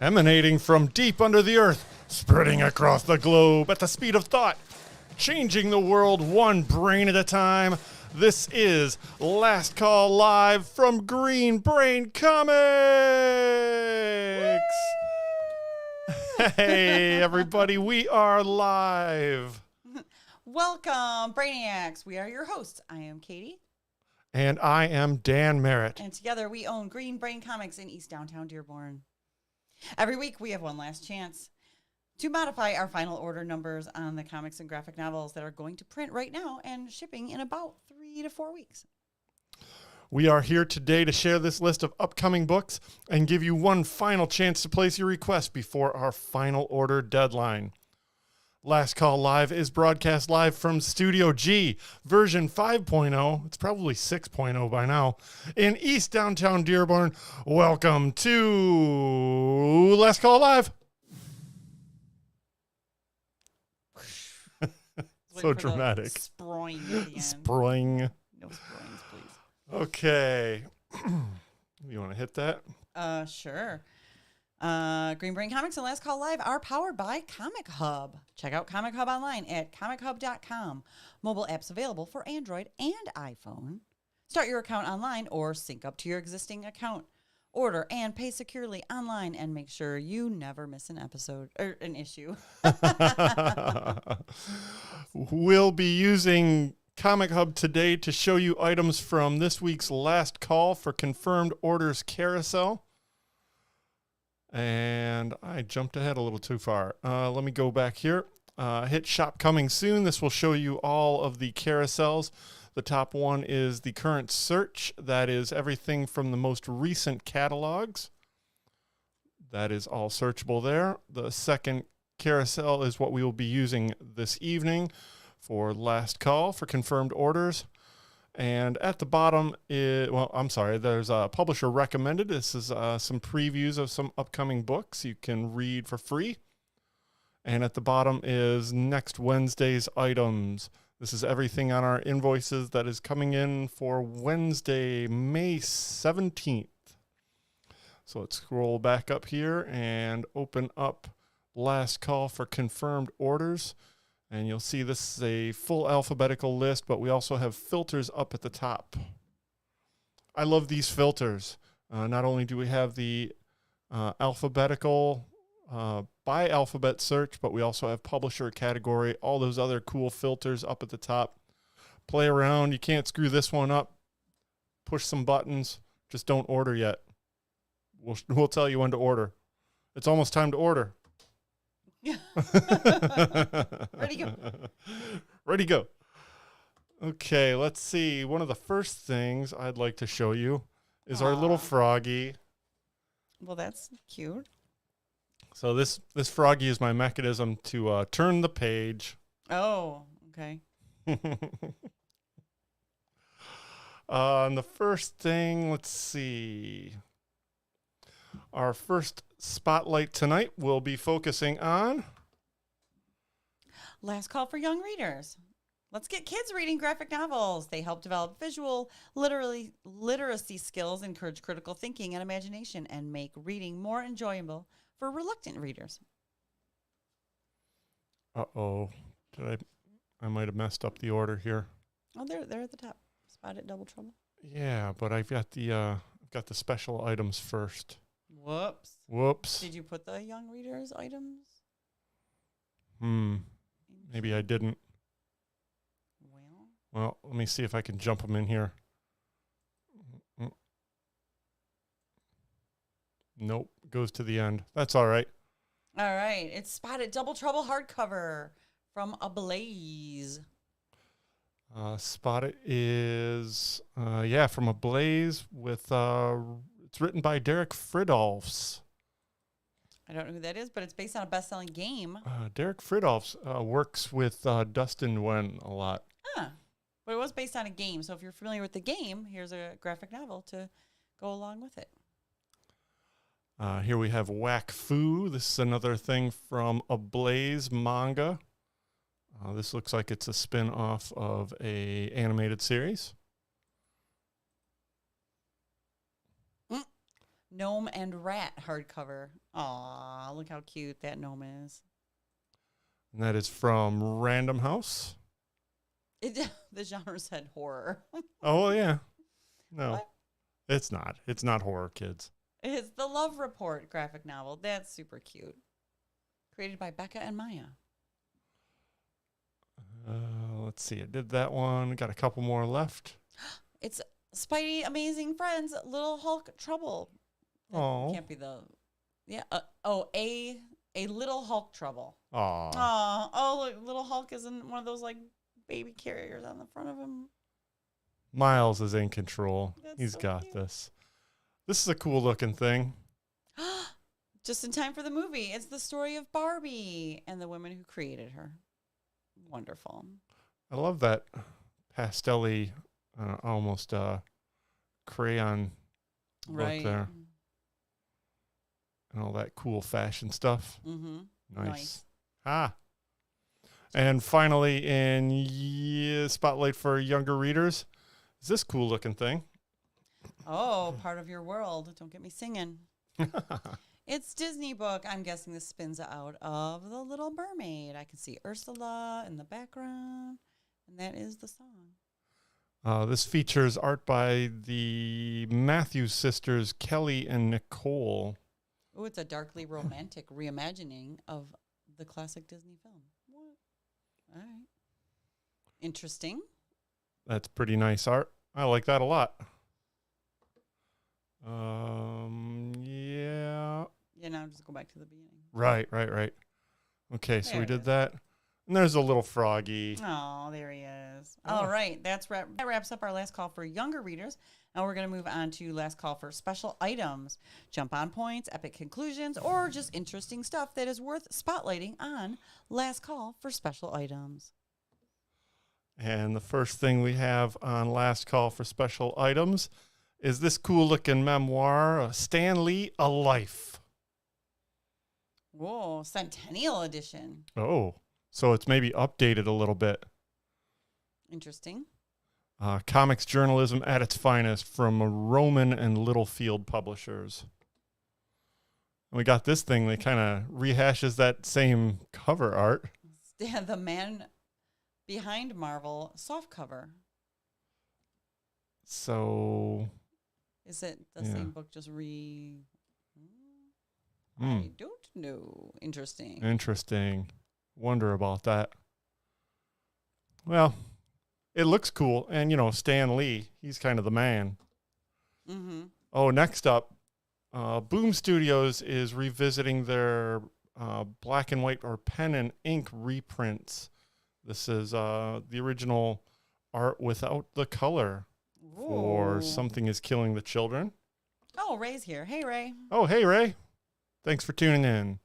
Emanating from deep under the earth, spreading across the globe at the speed of thought, changing the world one brain at a time. This is Last Call Live from Green Brain Comics! Hey, everybody, we are live. Welcome, Brainiacs. We are your hosts. I am Katie. And I am Dan Merritt. And together we own Green Brain Comics in East Downtown Dearborn. Every week we have one last chance to modify our final order numbers on the comics and graphic novels that are going to print right now and shipping in about 3 to 4 weeks. We are here today to share this list of upcoming books and give you one final chance to place your request before our final order deadline. Last Call Live is broadcast live from Studio G, version 5.0. It's probably 6.0 by now. In East Downtown Dearborn, welcome to Last Call Live. So dramatic. Sproing at the end. Sproing. No sproings, please. Okay. You want to hit that? Sure. Green Brain Comics and Last Call Live are powered by Comichub. Check out Comichub online at comichub.com. Mobile apps available for Android and iPhone. Start your account online or sync up to your existing account. Order and pay securely online and make sure you never miss an episode or an issue. We'll be using Comichub today to show you items from this week's Last Call for Confirmed Orders carousel. And I jumped ahead a little too far. Let me go back here. Hit shop coming soon. This will show you all of the carousels. The top one is the current search. That is everything from the most recent catalogs. That is all searchable there. The second carousel is what we will be using this evening for Last Call for confirmed orders. And at the bottom is, there's a publisher recommended. This is some previews of some upcoming books you can read for free. And at the bottom is next Wednesday's items. This is everything on our invoices that is coming in for Wednesday, May 17th. So let's scroll back up here and open up Last Call for confirmed orders. And you'll see this is a full alphabetical list, but we also have filters up at the top. I love these filters. Not only do we have the alphabetical by alphabet search, but we also have publisher category, all those other cool filters up at the top. Play around. You can't screw this one up. Push some buttons. Just don't order yet. We'll tell you when to order. It's almost time to order. Yeah. Ready to go. Ready to go. Okay, let's see. One of the first things I'd like to show you is our little froggy. Well, that's cute. So this froggy is my mechanism to turn the page. Oh, okay. And the first thing, let's see. Our first spotlight tonight will be focusing on Last Call for Young Readers. Let's get kids reading graphic novels. They help develop visual literacy skills, encourage critical thinking and imagination, and make reading more enjoyable for reluctant readers. Uh-oh. I might have messed up the order here. Oh, they're at the top. Spot it, Double Trouble. Yeah, but I've got the special items first. Whoops. Did you put the young readers items? Maybe I didn't. Well, let me see if I can jump them in here. Nope, goes to the end. That's all right. All right, it's Spotted Double Trouble hardcover from Ablaze. Spotted is, from Ablaze with, it's written by Derek Fridolfs. I don't know who that is, but it's based on a best-selling game. Derek Fridolfs works with Dustin Nguyen a lot. But it was based on a game, so if you're familiar with the game, here's a graphic novel to go along with it. Here we have Whack Fu. This is another thing from Ablaze manga. This looks like it's a spin-off of a animated series. Gnome and Rat hardcover. Aw, look how cute that gnome is. And that is from Random House. The genre said horror. Oh, yeah. No, What? it's not. It's not horror, kids. It's the Love Report graphic novel. That's super cute. Created by Becca and Maya. Let's see. I did that one. Got a couple more left. It's Spidey Amazing Friends, Little Hulk Trouble. That Oh. can't be the... Yeah. A Little Hulk Trouble. Aw. Oh, look, Little Hulk is in one of those, like, baby carriers on the front of him. Miles is in control. That's He's so got cute. this. This is a cool looking thing. Just in time for the movie. It's the story of Barbie and the women who created her. Wonderful. I love that pastel-y, almost crayon look Right. there. And all that cool fashion stuff. Mm-hmm. Nice. Ah. And finally, in spotlight for younger readers, is this cool looking thing. Oh, part of your world. Don't get me singing. It's Disney book. I'm guessing this spins out of The Little Mermaid. I can see Ursula in the background, and that is the song. This features art by the Matthews sisters, Kelly and Nicole. Oh, it's a darkly romantic reimagining of the classic Disney film. What? All right. Interesting. That's pretty nice art. I like that a lot. Yeah. Yeah, now just go back to the beginning. Right. Okay, so There we it did is. that. And there's a little froggy. Oh, there he is. Oh. All right. That wraps up our last call for younger readers. Now we're going to move on to last call for special items, jump on points, epic conclusions, or just interesting stuff that is worth spotlighting on last call for special items. And the first thing we have on last call for special items is this cool looking memoir, Stan Lee, A Life. Whoa, Centennial Edition. Oh, so it's maybe updated a little bit. Interesting. Comics journalism at its finest from Roman and Littlefield publishers. And we got this thing that kind of rehashes that same cover art. The man behind Marvel softcover. So, Is it the Yeah. same book, just I don't know. Interesting. interesting. Wonder about that. Well, it looks cool. And, Stan Lee, he's kind of the man. Mm-hmm. Oh, next up, Boom Studios is revisiting their black and white or pen and ink reprints. This is the original art without the color for Ooh. Something is Killing the Children. Oh, Ray's here. Hey, Ray. Oh, hey, Ray. Thanks for tuning in.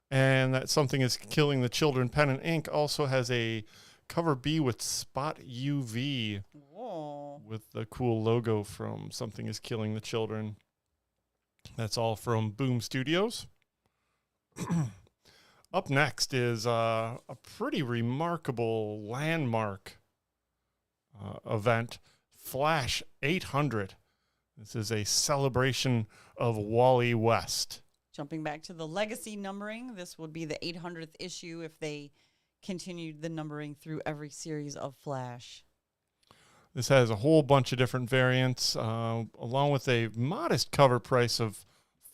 And that Something is Killing the Children pen and ink also has a cover B with Spot UV Whoa. with the cool logo from Something is Killing the Children. That's all from Boom Studios. Up next is a pretty remarkable landmark event, Flash 800. This is a celebration of Wally West. Jumping back to the legacy numbering, this would be the 800th issue if they continued the numbering through every series of Flash. This has a whole bunch of different variants, along with a modest cover price of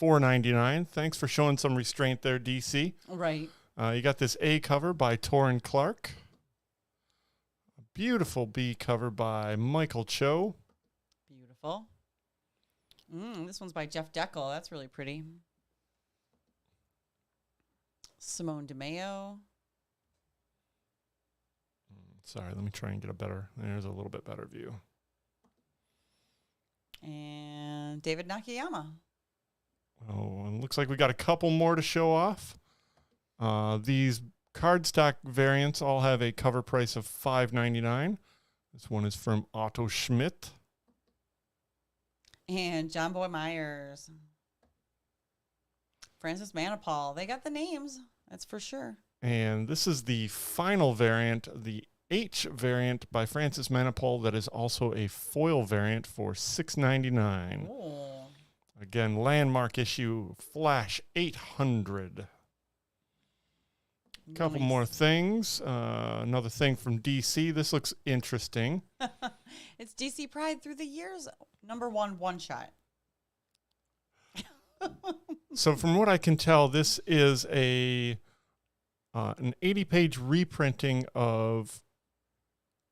$4.99. Thanks for showing some restraint there, DC. Right. You got this A cover by Torrin Clark. A beautiful B cover by Michael Cho. Beautiful. This one's by Jeff Deckel. That's really pretty. Simone DeMeo. Sorry, let me try and get there's a little bit better view. And David Nakayama. Oh, and looks like we got a couple more to show off. These cardstock variants all have a cover price of $5.99. This one is from Otto Schmidt. And John Boy Myers. Francis Manipal. They got the names. That's for sure. And this is the final variant, the H variant by Francis Manipal that is also a foil variant for $6.99. Oh. Again, landmark issue, Flash 800. Couple Nice. more things. Another thing from DC. This looks interesting. It's DC Pride Through the Years, #1 one-shot. So from what I can tell, this is an 80-page reprinting of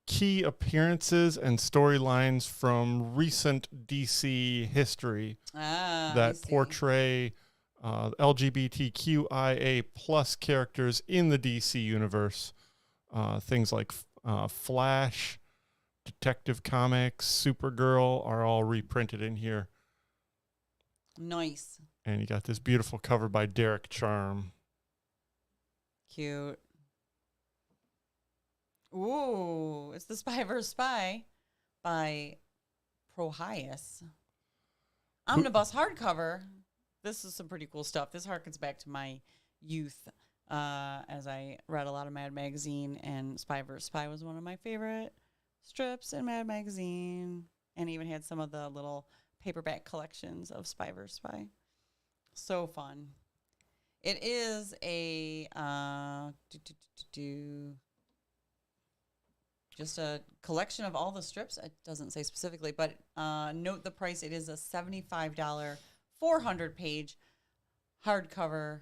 key appearances and storylines from recent DC history that portray LGBTQIA plus characters in the DC universe. Things like Flash, Detective Comics, Supergirl are all reprinted in here. Nice. And you got this beautiful cover by Derek Charm. Cute. Ooh, it's the Spy vs. Spy by Prohias. Omnibus hardcover. This is some pretty cool stuff. This harkens back to my youth as I read a lot of Mad Magazine, and Spy vs. Spy was one of my favorite strips in Mad Magazine, and even had some of the little paperback collections of Spy vs. Spy. So fun. It is a just a collection of all the strips. It doesn't say specifically, but note the price. It is a $75 400-page hardcover.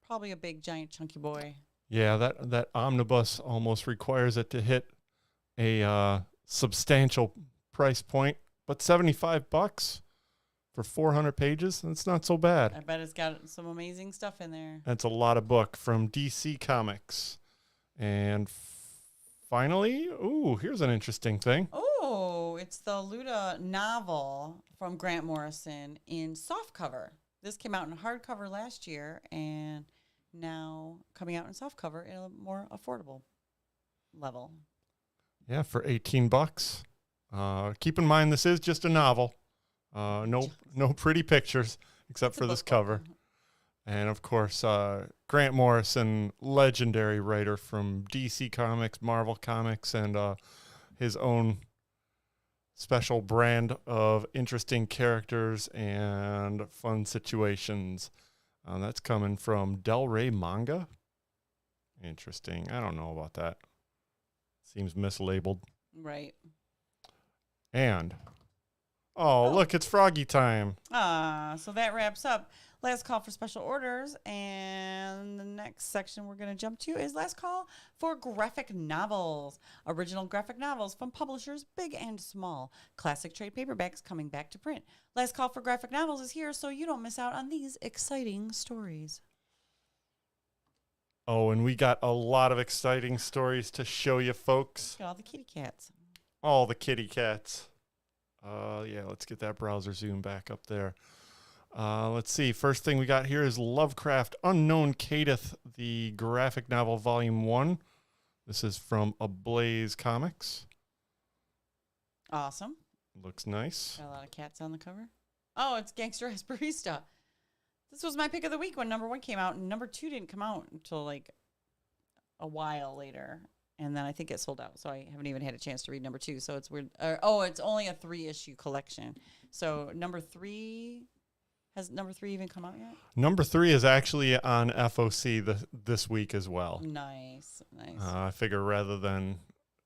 Probably a big, giant, chunky boy. Yeah, that omnibus almost requires it to hit a substantial price point, but $75 for 400 pages, that's not so bad. I bet it's got some amazing stuff in there. That's a lot of book from DC Comics. And finally, here's an interesting thing. Oh, it's the Luda novel from Grant Morrison in softcover. This came out in hardcover last year, and now coming out in softcover at a more affordable level. Yeah, for $18. Keep in mind, this is just a novel. No pretty pictures except for this cover. And of course, Grant Morrison, legendary writer from DC Comics, Marvel Comics, and his own special brand of interesting characters and fun situations. That's coming from Del Rey Manga. Interesting. I don't know about that. Seems mislabeled. Right. And look, it's Froggy time. So that wraps up last call for special orders, and the next section we're going to jump to is last call for graphic novels. Original graphic novels from publishers big and small. Classic trade paperbacks coming back to print. Last call for graphic novels is here, so you don't miss out on these exciting stories. Oh, and we got a lot of exciting stories to show you, folks. Look at all the kitty cats. All the kitty cats. Yeah, let's get that browser zoom back up there. Let's see. First thing we got here is Lovecraft Unknown Kadeth, the graphic novel volume 1. This is from Ablaze Comics. Awesome. Looks nice. Got a lot of cats on the cover. Oh, it's Gangster as Barista. This was my pick of the week when number 1 came out, and number 2 didn't come out until like a while later. And then I think it sold out, so I haven't even had a chance to read number 2. So it's weird. It's only a 3-issue collection. So number 3, has number 3 even come out yet? Number 3 is actually on FOC this week as well. Nice. I figure rather than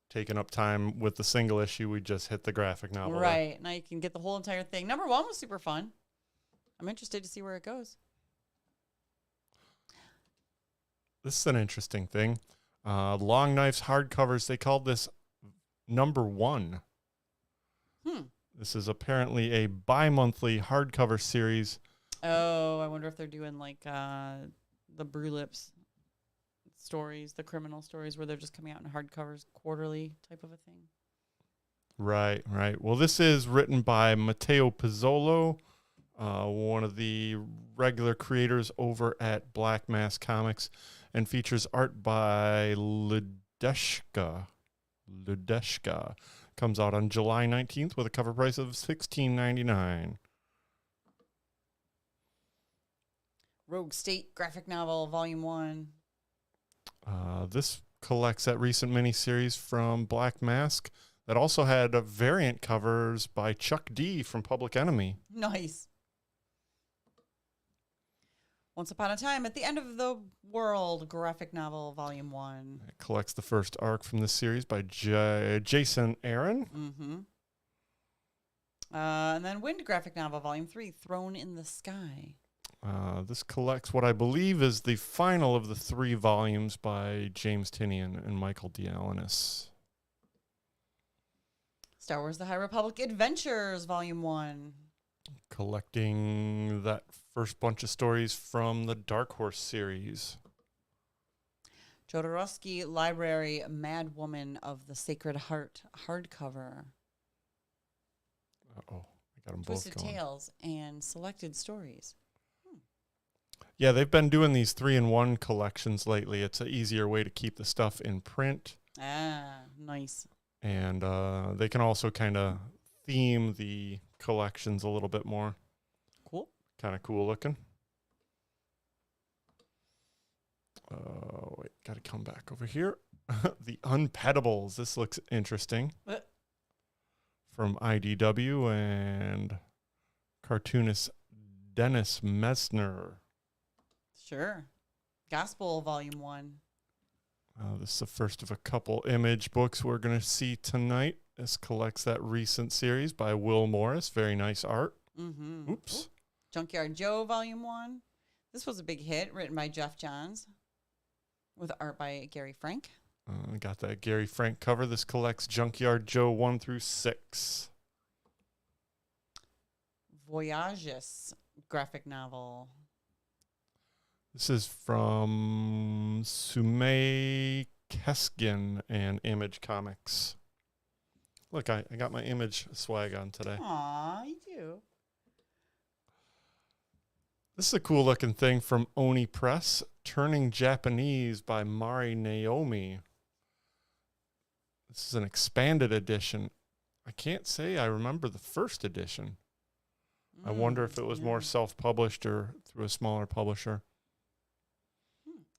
taking up time with the single issue, we just hit the graphic novel. Right. Now you can get the whole entire thing. Number 1 was super fun. I'm interested to see where it goes. This is an interesting thing. Long Knife's hardcovers, they called this number 1. This is apparently a bi-monthly hardcover series. Oh, I wonder if they're doing like the Brulips stories, the criminal stories, where they're just coming out in hardcovers quarterly type of a thing. Right. Well, this is written by Matteo Pizzolo, one of the regular creators over at Black Mass Comics, and features art by Ludeshka. Comes out on July 19th with a cover price of $16.99. Rogue State graphic novel, volume 1. This collects that recent miniseries from Black Mask that also had variant covers by Chuck D from Public Enemy. Nice. Once Upon a Time at the End of the World graphic novel, Volume 1. It collects the first arc from this series by Jason Aaron. Mm-hmm. And then Wind graphic novel, Volume 3, Thrown in the Sky. This collects what I believe is the final of the 3 volumes by James Tynion and Michael Dialanis. Star Wars The High Republic Adventures, Volume 1. Collecting that first bunch of stories from the Dark Horse series. Jodorowsky Library Mad Woman of the Sacred Heart hardcover. Uh-oh, I got them both Twisted going. Tales and Selected Stories. Yeah, they've been doing these 3-in-1 collections lately. It's an easier way to keep the stuff in print. Ah, nice. And they can also kind of theme the collections a little bit more. Cool. Kind of cool looking. Wait, got to come back over here. The Unpettables. This looks interesting. What? From IDW and cartoonist Dennis Messner. Sure. Gospel Volume 1. This is the first of a couple image books we're going to see tonight. This collects that recent series by Will Morris. Very nice art. Mm-hmm. Oops. Junkyard Joe Volume 1. This was a big hit, written by Jeff Johns, with art by Gary Frank. Got that Gary Frank cover. This collects Junkyard Joe 1 through 6. Voyages graphic novel. This is from Sumei Keskin and Image Comics. Look, I got my Image swag on today. Aw, you do. This is a cool looking thing from Oni Press, Turning Japanese by Mari Naomi. This is an expanded edition. I can't say I remember the first edition. I wonder if it was more self-published or through a smaller publisher.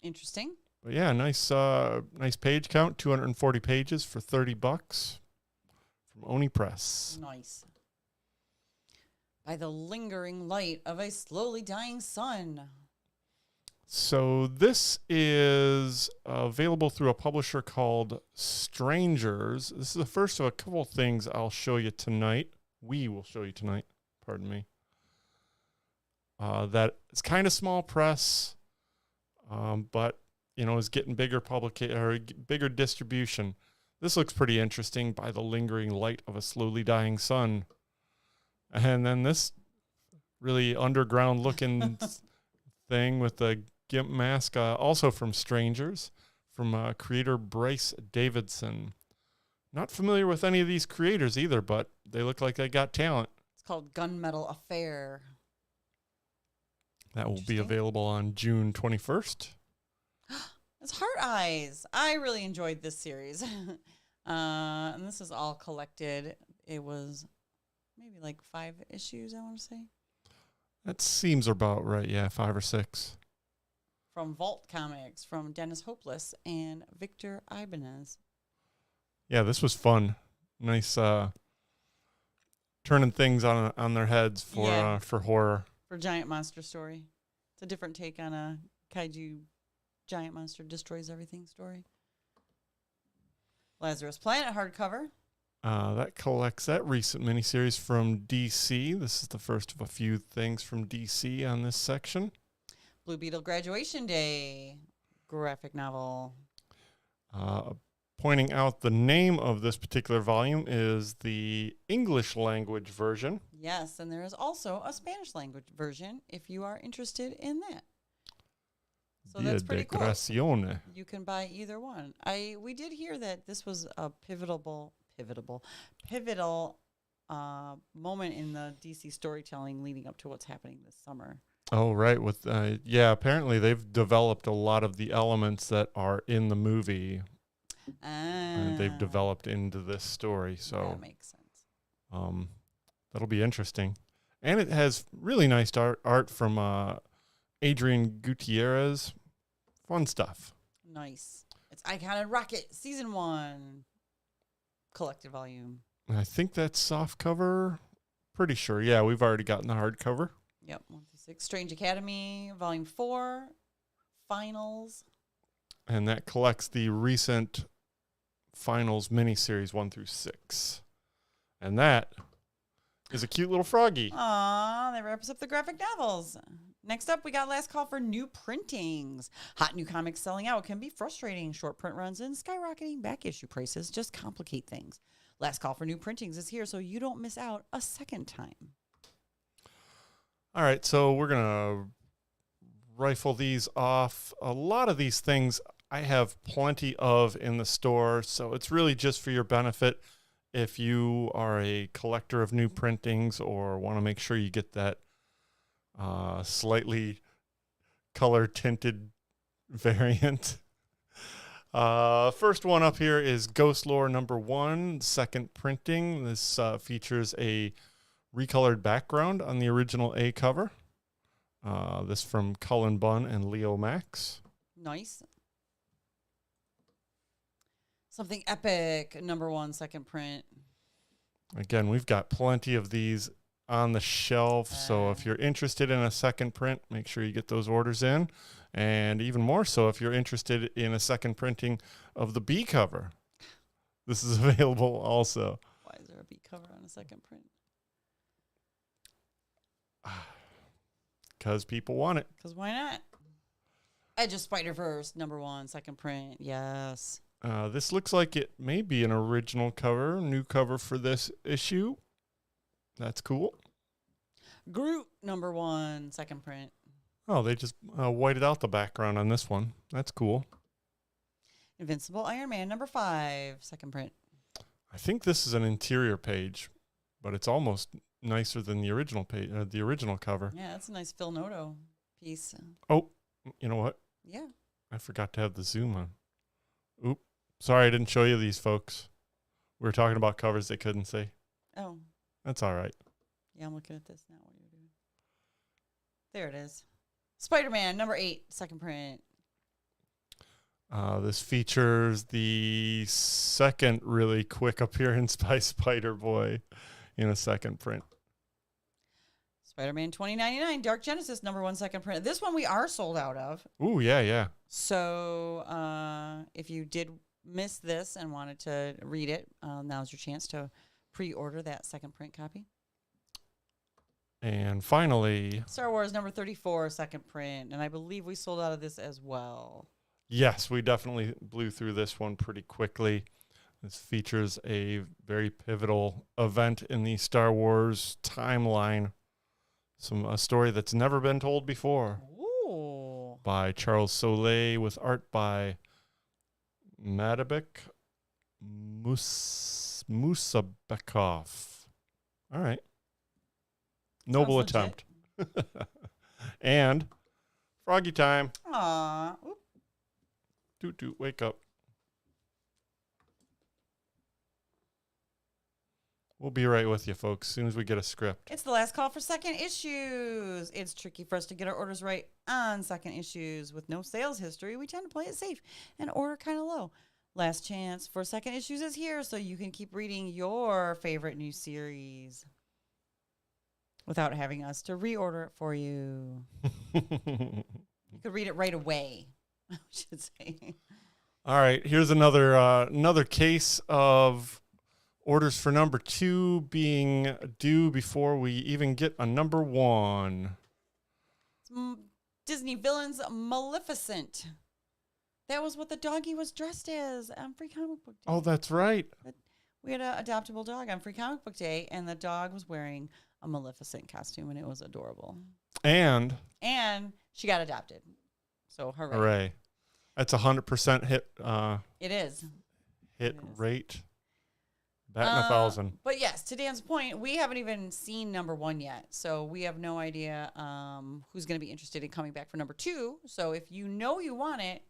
Interesting. But yeah, nice page count, 240 pages for $30 from Oni Press. Nice. By the lingering light of a slowly dying sun. So this is available through a publisher called Strangers. This is the first of a couple things I'll show you tonight. We will show you tonight. Pardon me. That it's kind of small press, but you know is getting bigger bigger distribution. This looks pretty interesting. By the lingering light of a slowly dying sun, and then this really underground looking thing with the GIMP mask, also from Strangers, from creator Bryce Davidson. Not familiar with any of these creators either, but they look like they got talent. It's called Gunmetal Affair. That will be available on June 21st. It's Heart Eyes. I really enjoyed this series. And this is all collected. It was maybe like 5 issues, I want to say. That seems about right, yeah, 5 or 6. From Vault Comics, from Dennis Hopeless and Victor Ibanez. Yeah, this was fun. Nice turning things on their heads for horror. For Giant Monster Story. It's a different take on a kaiju giant monster destroys everything story. Lazarus Planet hardcover. That collects that recent miniseries from DC. This is the first of a few things from DC on this section. Blue Beetle Graduation Day graphic novel. Pointing out the name of this particular volume is the English language version. Yes, and there is also a Spanish language version if you are interested in that. So that's pretty cool. You can buy either one. We did hear that this was a pivotal moment in the DC storytelling leading up to what's happening this summer. Oh, right. With apparently they've developed a lot of the elements that are in the movie. And they've developed into this story, so that makes sense. That'll be interesting. And it has really nice art from Adrian Gutierrez. Fun stuff. Nice. It's Icon and Rocket Season 1 collected volume. I think that's soft cover. Pretty sure. Yeah, we've already gotten the hardcover. Yep, 1 through 6, Strange Academy, Volume 4, Finals. And that collects the recent Finals miniseries 1 through 6. And that is a cute little froggy. Aw, that wraps up the graphic novels. Next up, we got Last Call for New Printings. Hot new comics selling out can be frustrating. Short print runs and skyrocketing back issue prices just complicate things. Last Call for New Printings is here so you don't miss out a second time. All right, so we're going to rifle these off. A lot of these things I have plenty of in the store, so it's really just for your benefit. If you are a collector of new printings or want to make sure you get that slightly color tinted variant. First one up here is Ghost Lore #1, second printing. This features a recolored background on the original A cover. This from Cullen Bunn and Leo Max. Nice. Something Epic #1, second print. Again, we've got plenty of these on the shelf, so if you're interested in a second print, make sure you get those orders in. And even more so if you're interested in a second printing of the B cover. This is available also. Why is there a B cover on a second print? Because people want it. Because why not? Edge of Spider-Verse #1, second print. Yes. This looks like it may be an original cover, new cover for this issue. That's cool. Groot #1, second print. Oh, they just whited out the background on this one. That's cool. Invincible Iron Man #5, second print. I think this is an interior page, but it's almost nicer than the original page, the original cover. Yeah, that's a nice Phil Noto piece. Oh, you know what? Yeah. I forgot to have the zoom on. Oop. Sorry, I didn't show you these, folks. We were talking about covers they couldn't see. Oh. That's all right. Yeah, I'm looking at this now. What are you doing? There it is. Spider-Man #8, second print. This features the second really quick appearance by Spider-Boy in a second print. Spider-Man 2099, Dark Genesis #1, second print. This one we are sold out of. Ooh, yeah. So if you did miss this and wanted to read it, now's your chance to pre-order that second print copy. And finally, Star Wars #34, second print. And I believe we sold out of this as well. yes, we definitely blew through this one pretty quickly. This features a very pivotal event in the Star Wars timeline. A story that's never been told before. Ooh. By Charles Soule with art by Madabik Musabekov. All right. Noble attempt. And froggy time. Aw. Oop. Doot, wake up. We'll be right with you, folks, as soon as we get a script. It's the last call for second issues. It's tricky for us to get our orders right on second issues. With no sales history, we tend to play it safe and order kind of low. Last chance for second issues is here, so you can keep reading your favorite new series without having us to reorder it for you. You could read it right away, I should say. All right, here's another case of orders for #2 being due before we even get a #1. Disney Villains Maleficent. That was what the doggy was dressed as on Free Comic Book Day. Oh, that's right. We had an adoptable dog on Free Comic Book Day, and the dog was wearing a Maleficent costume, and it was adorable. And she got adopted. So hooray. Hooray. That's 100% hit. It is. Hit rate. Batting 1,000. But yes, to Dan's point, we haven't even seen #1 yet. So we have no idea who's going to be interested in coming back for #2. So if you know you want it,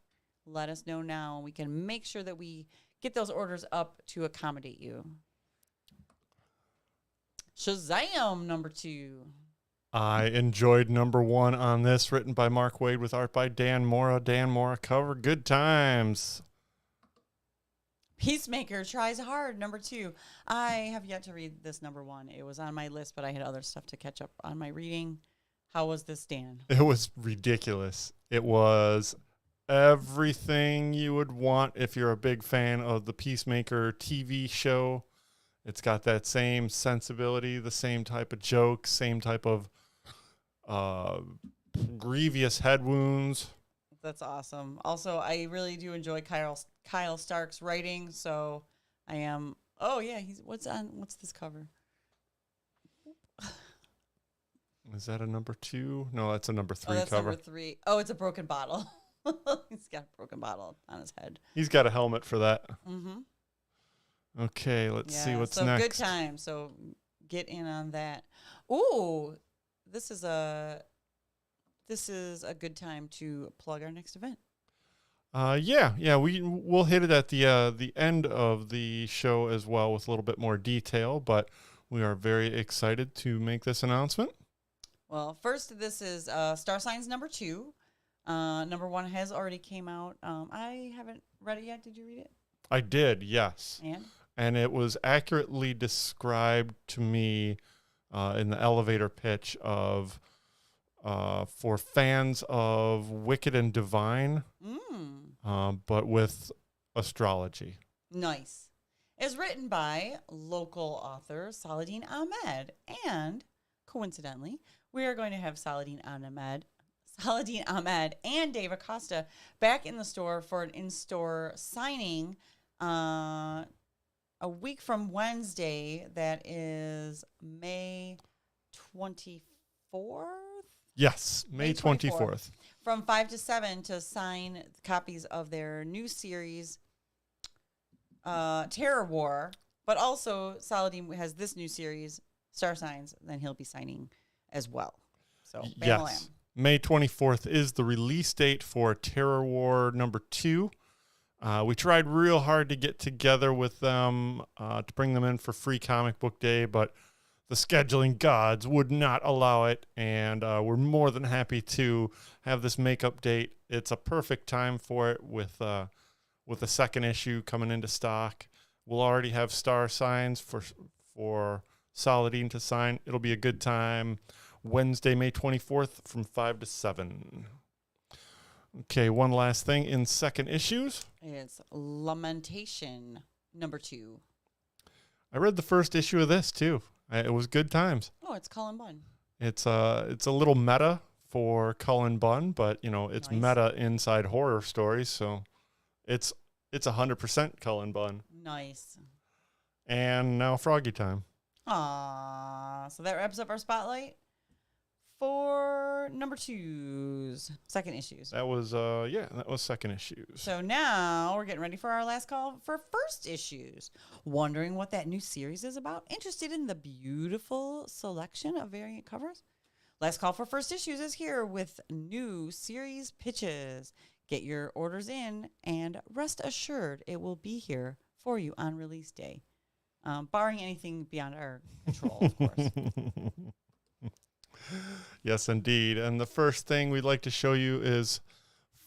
let us know now. We can make sure that we get those orders up to accommodate you. Shazam #2. I enjoyed #1 on this, written by Mark Waid with art by Dan Mora. Dan Mora cover. Good times. Peacemaker tries hard #2. I have yet to read this #1. It was on my list, but I had other stuff to catch up on my reading. How was this, Dan? It was ridiculous. It was everything you would want if you're a big fan of the Peacemaker TV show. It's got that same sensibility, the same type of jokes, same type of grievous head wounds. That's awesome. Also, I really do enjoy Kyle Stark's writing, so I am. Oh yeah, what's this cover? Is that a number 2? No, that's a number 3 that's cover. Number 3. Oh, it's a broken bottle. He's got a broken bottle on his head. He's got a helmet for that. Mm-hmm. Okay, let's see what's so next. Good time. So get in on that. Ooh, this is a good time to plug our next event. We'll hit it at the end of the show as well with a little bit more detail, but we are very excited to make this announcement. Well, first, this is Star Signs number 2. Number 1 has already came out. I haven't read it yet. Did you read it? I did, yes. And it was accurately described to me in the elevator pitch of for fans of Wicked and Divine, but with astrology. Nice. It's written by local author Saladin Ahmed, and coincidentally, we are going to have Saladin Ahmed and Dave Acosta back in the store for an in-store signing a week from Wednesday. That is May 24th? Yes, May 24th. From 5 to 7 to sign copies of their new series, Terror War. But also, Saladin has this new series, Star Signs, then he'll be signing as well. So, yes. May 24th is the release date for Terror War number 2. We tried real hard to get together with them to bring them in for free comic book day, but the scheduling gods would not allow it, and we're more than happy to have this makeup date. It's a perfect time for it with the second issue coming into stock. We'll already have Star Signs for Saladin to sign. It'll be a good time. Wednesday, May 24th from 5 to 7. Okay, one last thing in second issues. It's Lamentation number 2. I read the first issue of this too. It was good times. Oh, it's Cullen Bunn. It's a little meta for Cullen Bunn, but it's nice. Meta inside horror stories, so it's 100% Cullen Bunn. Nice. And now Froggy time. So that wraps up our spotlight for number 2's second issues. That was second issues. So now we're getting ready for our last call for first issues. Wondering what that new series is about? Interested in the beautiful selection of variant covers? Last call for first issues is here with new series pitches. Get your orders in and rest assured it will be here for you on release day. Barring anything beyond our control, of course. Yes, indeed. And the first thing we'd like to show you is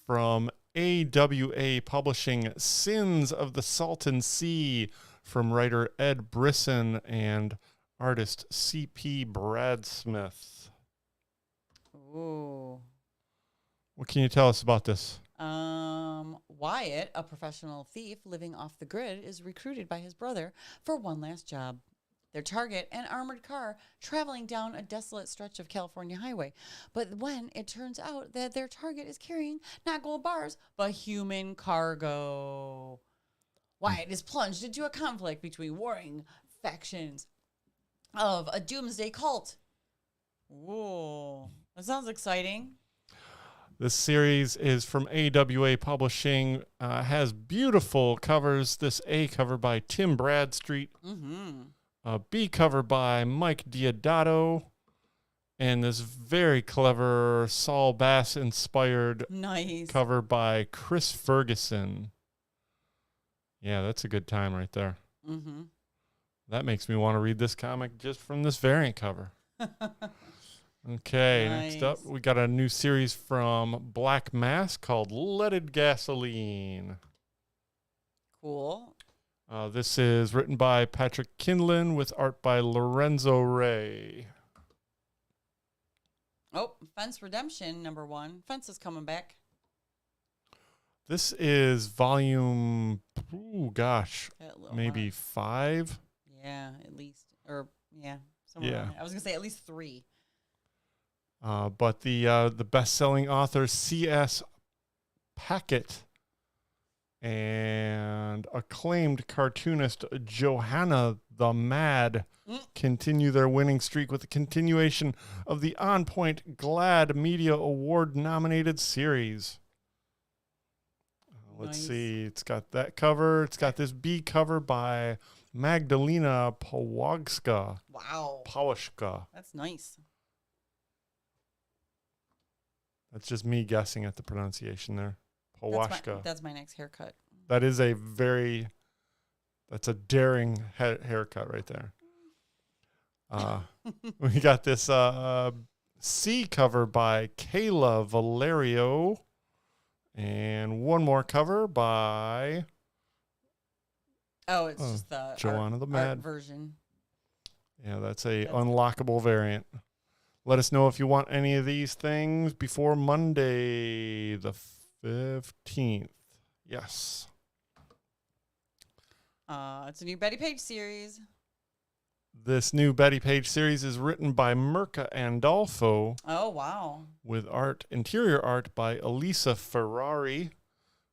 from AWA Publishing, Sins of the Salton Sea, from writer Ed Brisson and artist C.P. Bradsmith. Ooh. What can you tell us about this? Wyatt, a professional thief living off the grid, is recruited by his brother for one last job. Their target, an armored car traveling down a desolate stretch of California highway. But when it turns out that their target is carrying not gold bars, but human cargo. Wyatt is plunged into a conflict between warring factions of a doomsday cult. Whoa, that sounds exciting. This series is from AWA Publishing, has beautiful covers. This A cover by Tim Bradstreet. Mm-hmm. A B cover by Mike Diodato, and this very clever Saul Bass inspired cover by Chris Ferguson. Yeah, that's a good time right there. Mm-hmm. That makes me want to read this comic just from this variant cover. Okay, Next up, we got a new series from Black Mass called Leaded Gasoline. Cool. This is written by Patrick Kinlan with art by Lorenzo Ray. Oh, Fence Redemption, number 1. Fence is coming back. This is volume, maybe Mark. 5. Yeah, at least. Or, yeah, somewhere around there. I was going to say at least 3. But the best-selling author C.S. Packet and acclaimed cartoonist Johanna the Mad continue their winning streak with the continuation of the On Point GLAAD Media Award-nominated series. Let's see. It's got that cover. It's got this B cover by Magdalena Pawłowska. Wow. Pawłowska. That's nice. That's just me guessing at the pronunciation there. Pawłowska. That's my next haircut. That is that's a daring haircut right there. We got this C cover by Kayla Valerio. And one more cover by... Oh, it's just the Joanna the Mad art version. Yeah, that's a unlockable variant. Let us know if you want any of these things before Monday the 15th. Yes. It's a new Betty Page series. This new Betty Page series is written by Mirka Andolfo. Oh, wow. With interior art by Elisa Ferrari.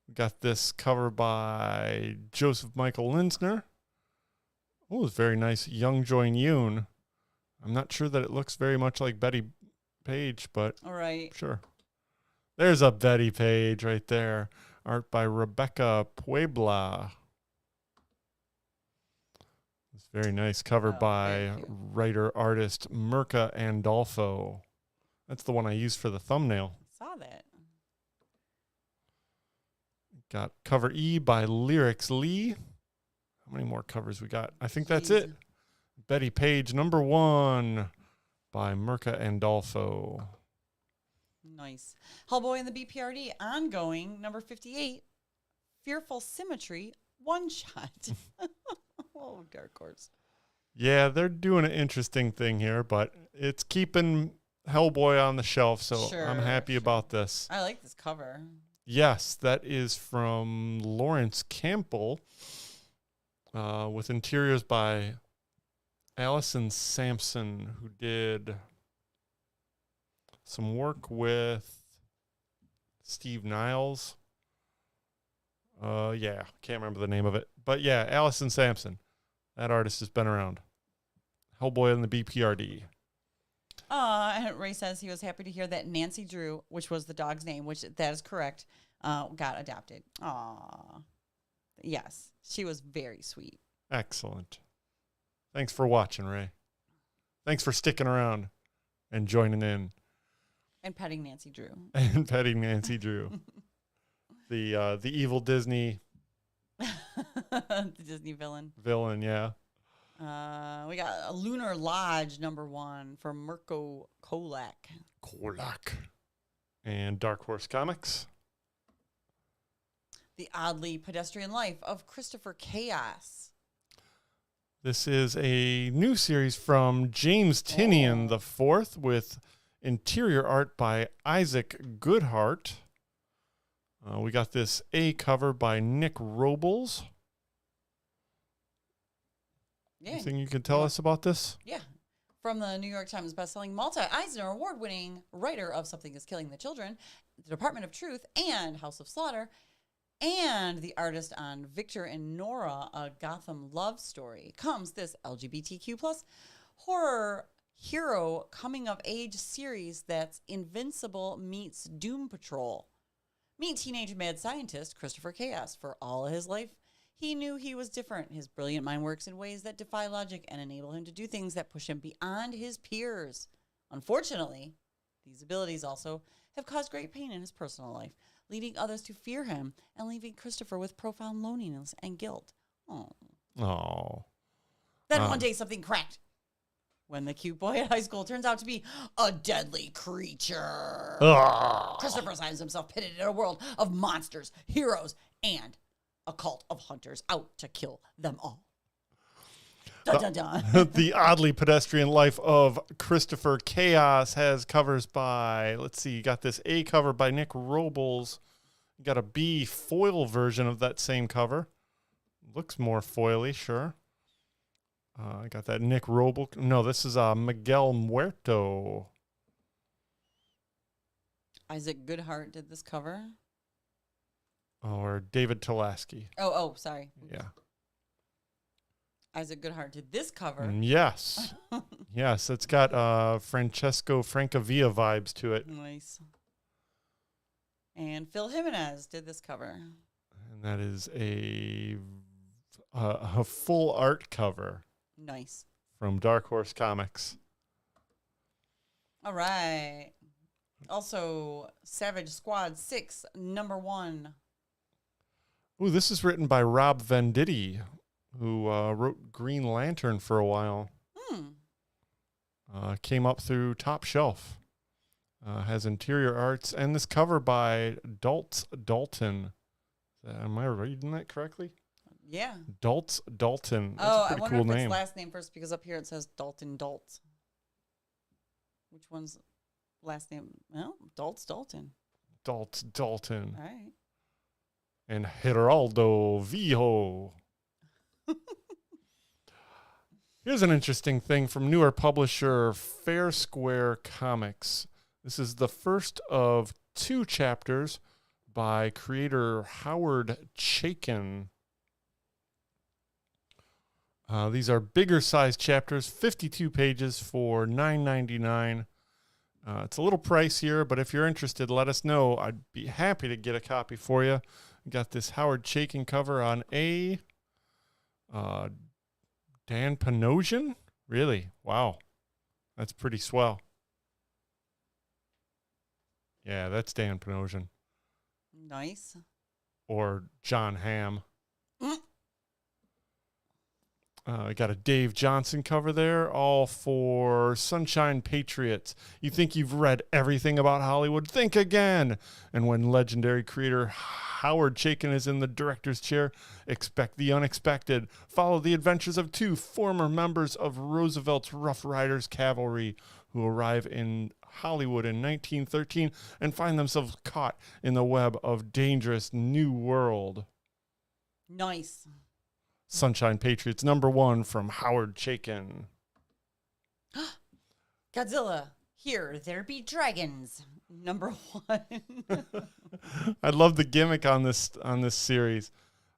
We got this cover by Joseph Michael Linsner. Oh, it's very nice. Young Join Yoon. I'm not sure that it looks very much like Betty Page, but all right. Sure. There's a Betty Page right there. Art by Rebecca Puebla. Very nice cover by writer-artist Mirka Andolfo. That's the one I used for the thumbnail. I saw that. Got cover E by Lyrics Lee. How many more covers we got? I think that's it. Betty Page, number 1 by Mirka Andolfo. Nice. Hellboy and the BPRD, ongoing, number 58. Fearful Symmetry, one-shot. Oh, Dark Horse. Yeah, they're doing an interesting thing here, but it's keeping Hellboy on the shelf, so I'm happy about this. I like this cover. Yes, that is from Lawrence Campbell, with interiors by Allison Sampson, who did some work with Steve Niles. Yeah, can't remember the name of it. But yeah, Allison Sampson. That artist has been around. Hellboy and the BPRD. Ray says he was happy to hear that Nancy Drew, which was the dog's name, which that is correct, got adopted. Aw. Yes, she was very sweet. Excellent. Thanks for watching, Ray. Thanks for sticking around and joining in. And petting Nancy Drew. And petting Nancy Drew. The evil Disney... the Disney villain. Villain, yeah. We got a Lunar Lodge, number 1, from Mirko Kolak. And Dark Horse Comics. The Oddly Pedestrian Life of Christopher Chaos. This is a new series from James Tynion the Fourth, with interior art by Isaac Goodhart. We got this A cover by Nick Robles. Yeah. Anything you can tell us about this? Yeah. From the New York Times bestselling multi-Eisner award-winning writer of Something is Killing the Children, The Department of Truth, and House of Slaughter, and the artist on Victor and Nora, A Gotham Love Story, comes this LGBTQ+ horror hero coming-of-age series that's Invincible meets Doom Patrol. Meet teenage mad scientist Christopher Chaos. For all of his life, he knew he was different. His brilliant mind works in ways that defy logic and enable him to do things that push him beyond his peers. Unfortunately, these abilities also have caused great pain in his personal life, leading others to fear him and leaving Christopher with profound loneliness and guilt. Oh. Then one day something cracked when the cute boy at high school turns out to be a deadly creature. Christopher finds himself pitted in a world of monsters, heroes, and a cult of hunters out to kill them all. Dun, dun, dun. The Oddly Pedestrian Life of Christopher Chaos has covers by, let's see, you got this A cover by Nick Robles. You got a B foil version of that same cover. Looks more foily, sure. I got that Nick Robles. No, this is Miguel Muerto. Isaac Goodhart did this cover. Or David Tulaski. Oh, sorry. Yeah. Isaac Goodhart did this cover. Yes. Yes, it's got Francesco Francavilla vibes to it. Nice. And Phil Jimenez did this cover. And that is a full art cover. Nice. From Dark Horse Comics. All right. Also, Savage Squad 6, #1. Ooh, this is written by Rob Venditti, who wrote Green Lantern for a while. Came up through Top Shelf. Has interior arts. And this cover by Daltz Dalton. Am I reading that correctly? Yeah. Daltz Dalton. That's Oh, a pretty I wonder cool if name. it's last name first, because up here it says Dalton Daltz. Which one's last name? Well, Daltz Dalton. Daltz Dalton. All right. And Geraldo Vijo. Here's an interesting thing from newer publisher Fair Square Comics. This is the first of 2 chapters by creator Howard Chaykin. These are bigger size chapters, 52 pages for $9.99. It's a little pricier, but if you're interested, let us know. I'd be happy to get a copy for you. Got this Howard Chaykin cover on A. Dan Panosian? Really? Wow. That's pretty swell. Yeah, that's Dan Panosian. Nice. Or John Hamm. I got a Dave Johnson cover there, all for Sunshine Patriots. You think you've read everything about Hollywood? Think again. And when legendary creator Howard Chaykin is in the director's chair, expect the unexpected. Follow the adventures of 2 former members of Roosevelt's Rough Riders cavalry who arrive in Hollywood in 1913 and find themselves caught in the web of dangerous new world. Nice. Sunshine Patriots #1 from Howard Chaykin. Godzilla, Here There Be Dragons, #1. I love the gimmick on this series.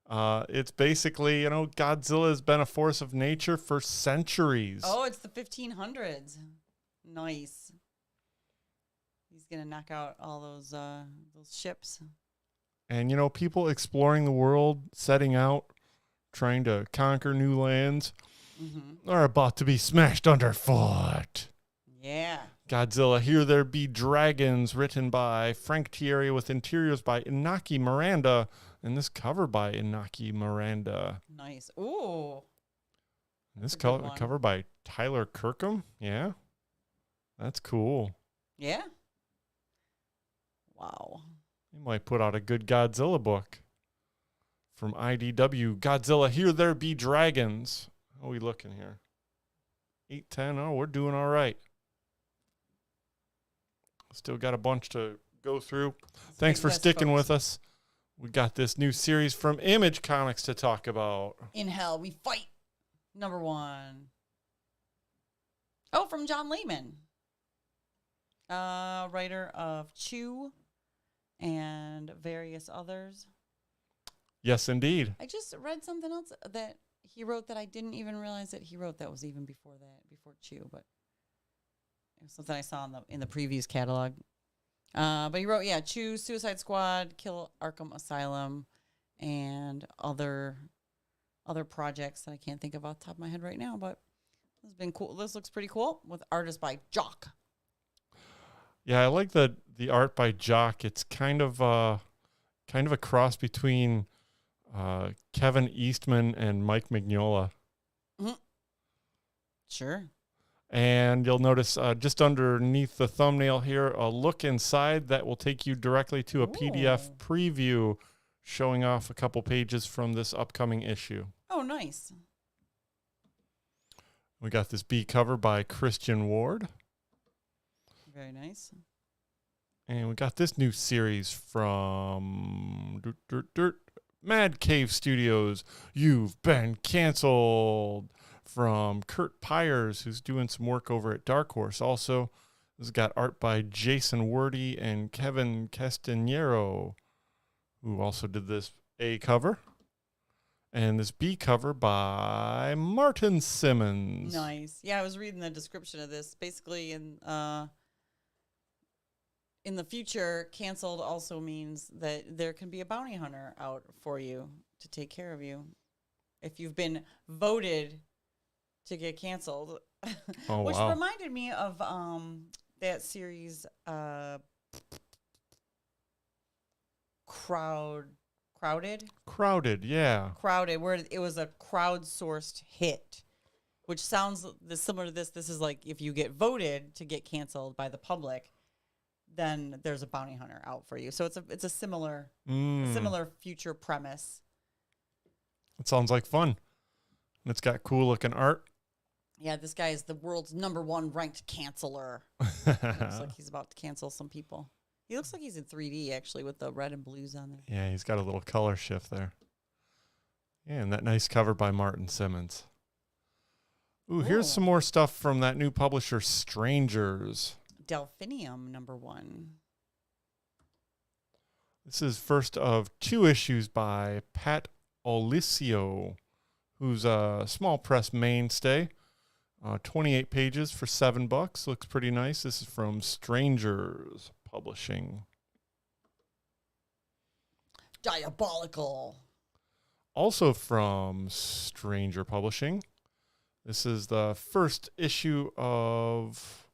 It's basically, Godzilla has been a force of nature for centuries. Oh, it's the 1500s. Nice. He's gonna knock out all those ships. And people exploring the world, setting out, trying to conquer new lands, are about to be smashed underfoot. Yeah. Godzilla, Here There Be Dragons, written by Frank Thierry with interiors by Inaki Miranda, and this cover by Inaki Miranda. Nice. Ooh. And this cover by Tyler Kirkham. Yeah. That's cool. Yeah. Wow. You might put out a good Godzilla book. From IDW, Godzilla, Here There Be Dragons. How are we looking here? 810. Oh, we're doing all right. Still got a bunch to go through. Thanks for sticking with us. We got this new series from Image Comics to talk about. In Hell We Fight, #1. Oh, from John Layman. Writer of Chew and various others. Yes, indeed. I just read something else that he wrote that I didn't even realize that he wrote that was even before Chew, but it was something I saw in the previews catalog. But he wrote, Chew, Suicide Squad, Kill Arkham Asylum, and other projects that I can't think of off the top of my head right now, but this has been cool. This looks pretty cool with artist by Jock. Yeah, I like the art by Jock. It's kind of a cross between Kevin Eastman and Mike Mignola. Mm-hmm. Sure. And you'll notice just underneath the thumbnail here, a look inside that will take you directly to a PDF preview showing off a couple pages from this upcoming issue. Oh, nice. We got this B cover by Christian Ward. Very nice. And we got this new series from Mad Cave Studios. You've been canceled. From Kurt Pyers, who's doing some work over at Dark Horse. Also, this has got art by Jason Wordy and Kevin Castanero, who also did this A cover. And this B cover by Martin Simmons. Nice. Yeah, I was reading the description of this. Basically, in the future, canceled also means that there can be a bounty hunter out for you to take care of you. If you've been voted to get canceled. Oh, which wow. reminded me of that series Crowded, yeah. where it was a crowdsourced hit, which sounds similar to this. This is like if you get voted to get canceled by the public, then there's a bounty hunter out for you. So it's a similar future premise. It sounds like fun. And it's got cool looking art. Yeah, this guy is the world's #1 ranked canceller. Looks like he's about to cancel some people. He looks like he's in 3D, actually, with the red and blues on there. Yeah, he's got a little color shift there. Yeah, and that nice cover by Martin Simmons. Ooh, here's some more stuff from that new publisher, Strangers. Delphinium #1. This is first of 2 issues by Pat Olicio, who's a small press mainstay. 28 pages for $7. Looks pretty nice. This is from Strangers Publishing. Diabolical. Also from Stranger Publishing. This is the first issue of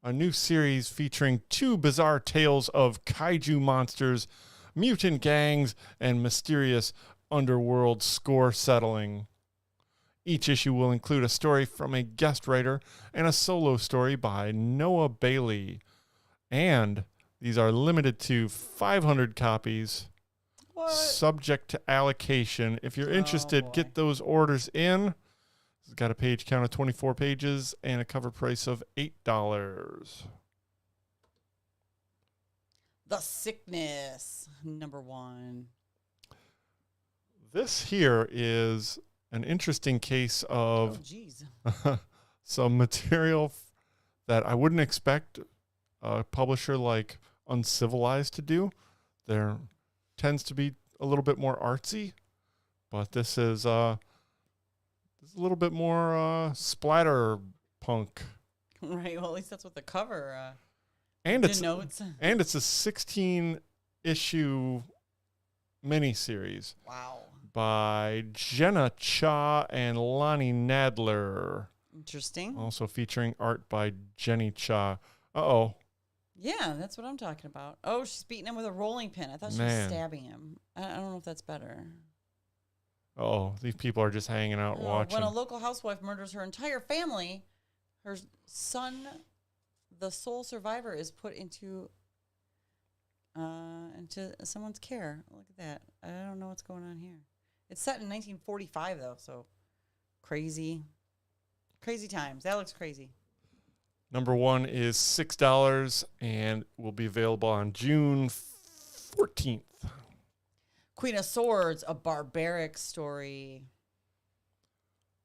a new series featuring 2 bizarre tales of kaiju monsters, mutant gangs, and mysterious underworld score settling. Each issue will include a story from a guest writer and a solo story by Noah Bailey. And these are limited to 500 copies, subject to allocation. If you're interested, get those orders in. It's got a page count of 24 pages and a cover price of $8. The Sickness #1. This here is an interesting case of some material that I wouldn't expect a publisher like Uncivilized to do. There tends to be a little bit more artsy, but this is a little bit more splatter punk. Right. Well, at least that's what the cover denotes. And it's a 16-issue miniseries. Wow. By Jenna Cha and Lonnie Nadler. Interesting. Also featuring art by Jenny Cha. Uh-oh. Yeah, that's what I'm talking about. Oh, she's beating him with a rolling pin. I thought she was stabbing him. I don't know if that's better. Oh, these people are just hanging out watching. When a local housewife murders her entire family, her son, the sole survivor, is put into someone's care. Look at that. I don't know what's going on here. It's set in 1945, though, so crazy times. That looks crazy. #1 is $6 and will be available on June 14th. Queen of Swords, a barbaric story.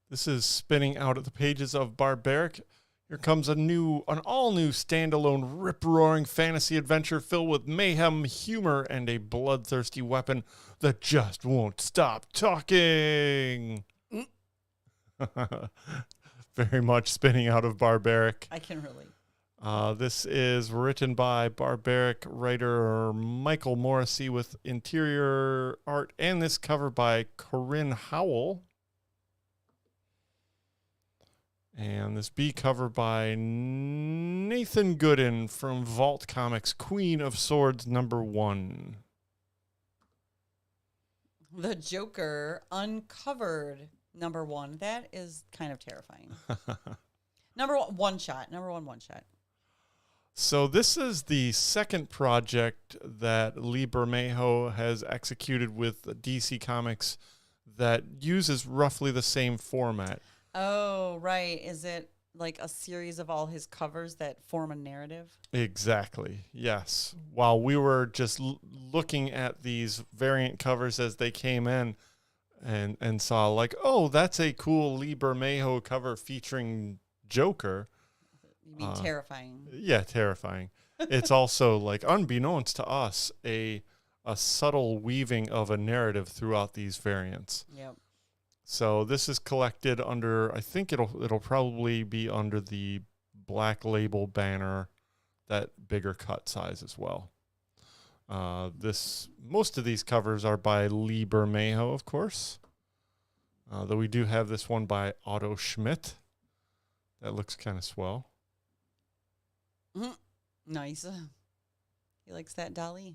This is spinning out of the pages of Barbaric. Here comes an all-new standalone rip-roaring fantasy adventure filled with mayhem, humor, and a bloodthirsty weapon that just won't stop talking. Very much spinning out of Barbaric. I can relate. This is written by Barbaric writer Michael Morrissey with interior art, and this cover by Corinne Howell. And this B cover by Nathan Gooden from Vault Comics, Queen of Swords #1. The Joker Uncovered #1. That is kind of terrifying. #1 one shot. #1 one shot. So this is the second project that Lee Bermejo has executed with DC Comics that uses roughly the same format. Oh, right. Is it like a series of all his covers that form a narrative? Exactly. Yes. While we were just looking at these variant covers as they came in and saw like, oh, that's a cool Lee Bermejo cover featuring Joker. You mean terrifying? Yeah, terrifying. It's also like unbeknownst to us a subtle weaving of a narrative throughout these variants. Yep. So this is collected under, I think it'll probably be under the Black Label banner, that bigger cut size as well. Most of these covers are by Lee Bermejo, of course. Though we do have this one by Otto Schmidt. That looks kind of swell. Mm-hmm. Nice. He likes that Dali.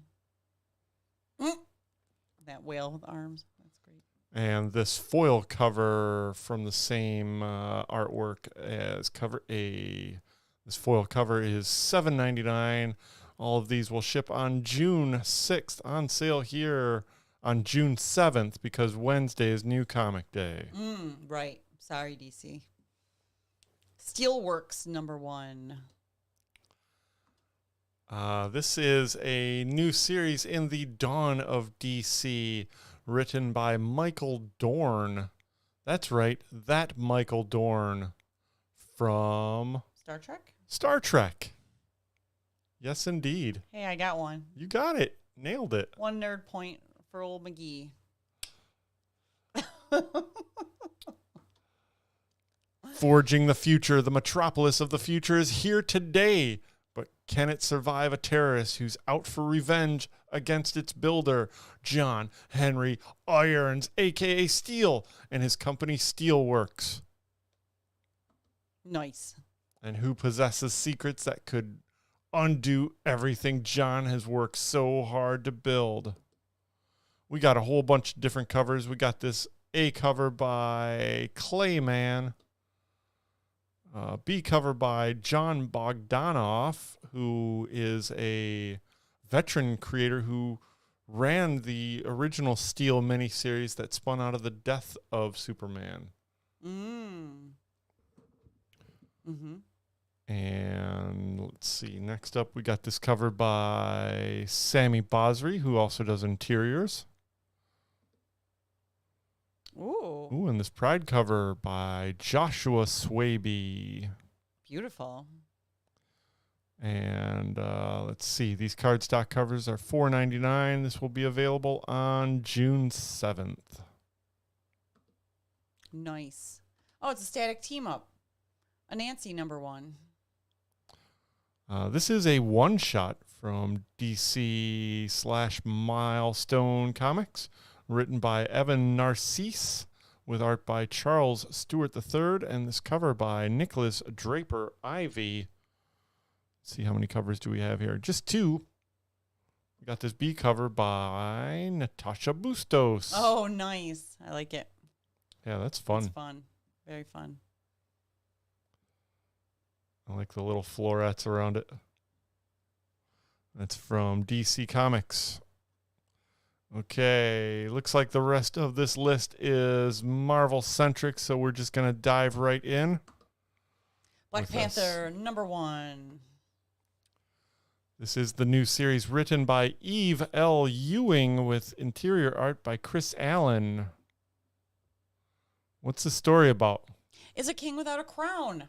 That whale with arms. That's great. And this foil cover from the same artwork as cover A. This foil cover is $7.99. All of these will ship on June 6th, on sale here on June 7th, because Wednesday is New Comic Day. Right. Sorry, DC. Steelworks #1. This is a new series in the dawn of DC, written by Michael Dorn. That's right, that Michael Dorn from Star Trek? Star Trek. Yes, indeed. Hey, I got one. You got it. Nailed it. 1 nerd point for old McGee. Forging the future, the metropolis of the future is here today. But can it survive a terrorist who's out for revenge against its builder, John Henry Irons, a.k.a. Steel, and his company Steelworks? Nice. And who possesses secrets that could undo everything John has worked so hard to build? We got a whole bunch of different covers. We got this A cover by Clayman. B cover by John Bogdanoff, who is a veteran creator who ran the original Steel miniseries that spun out of the death of Superman. And let's see, next up we got this cover by Sammy Basri, who also does interiors. Ooh, and this Pride cover by Joshua Swaby. Beautiful. And let's see, these cardstock covers are $4.99. This will be available on June 7th. Nice. Oh, it's a static team up. A Nancy #1. This is a one-shot from DC/Milestone Comics, written by Evan Narcisse, with art by Charles Stewart III, and this cover by Nicholas Draper Ivy. Let's see, how many covers do we have here? Just 2. We got this B cover by Natasha Bustos. Oh, nice. I like it. Yeah, that's fun. It's fun. Very fun. I like the little florets around it. That's from DC Comics. Okay, looks like the rest of this list is Marvel-centric, so we're just going to dive right in. Black Panther #1. This is the new series written by Eve L. Ewing with interior art by Chris Allen. What's the story about? Is a king without a crown.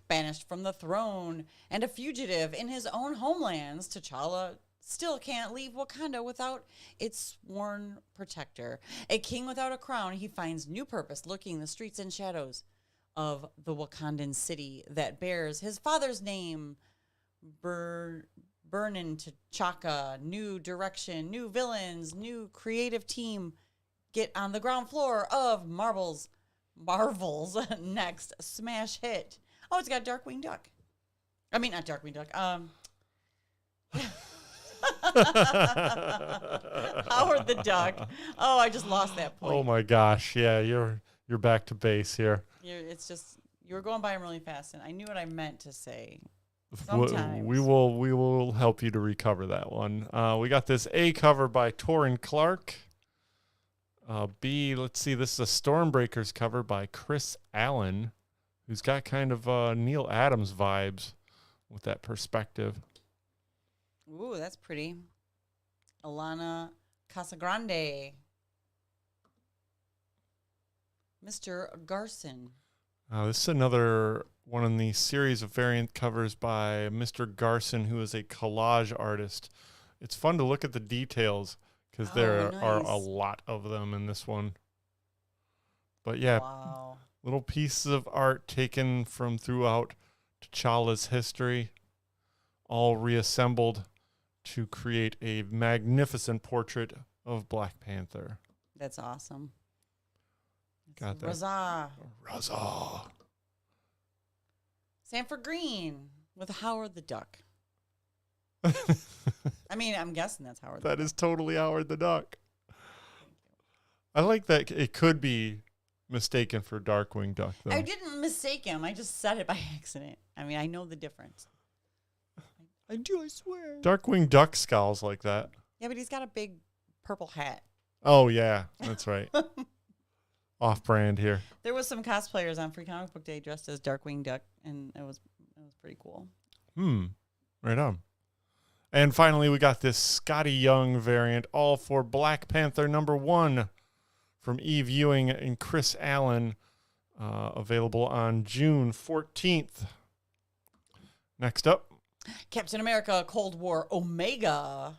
Banished from the throne and a fugitive in his own homelands, T'Challa still can't leave Wakanda without its sworn protector. A king without a crown, he finds new purpose lurking the streets and shadows of the Wakandan city that bears his father's name. Burnin T'Chaka, new direction, new villains, new creative team. Get on the ground floor of Marvel's next smash hit. Oh, it's got Darkwing Duck. I mean, not Darkwing Duck. Howard the Duck. Oh, I just lost that point. Oh my gosh! Yeah, you're back to base here. It's just you were going by them really fast, and I knew what I meant to say. Sometimes we will help you to recover that one. We got this A cover by Torrin Clark. B, let's see. This is a Stormbreakers cover by Chris Allen, who's got kind of Neil Adams vibes with that perspective. Ooh, that's pretty. Alana Casagrande. Mr. Garson. This is another one in the series of variant covers by Mr. Garson, who is a collage artist. It's fun to look at the details because there are a lot of them in this one. But yeah, wow. Little pieces of art taken from throughout T'Challa's history, all reassembled to create a magnificent portrait of Black Panther. That's awesome. Got that. Raza. Sanford Green with Howard the Duck. I mean, I'm guessing that's Howard the Duck. That is totally Howard the Duck. I like that it could be mistaken for Darkwing Duck, though. I didn't mistake him. I just said it by accident. I mean, I know the difference. I do, I swear. Darkwing Duck scowls like that. Yeah, but he's got a big purple hat. Oh, yeah. That's right. Off-brand here. There was some cosplayers on Free Comic Book Day dressed as Darkwing Duck, and it was pretty cool. Right on. And finally, we got this Scotty Young variant, all for Black Panther #1 from Eve Ewing and Chris Allen, available on June 14th. Next up, Captain America Cold War Omega.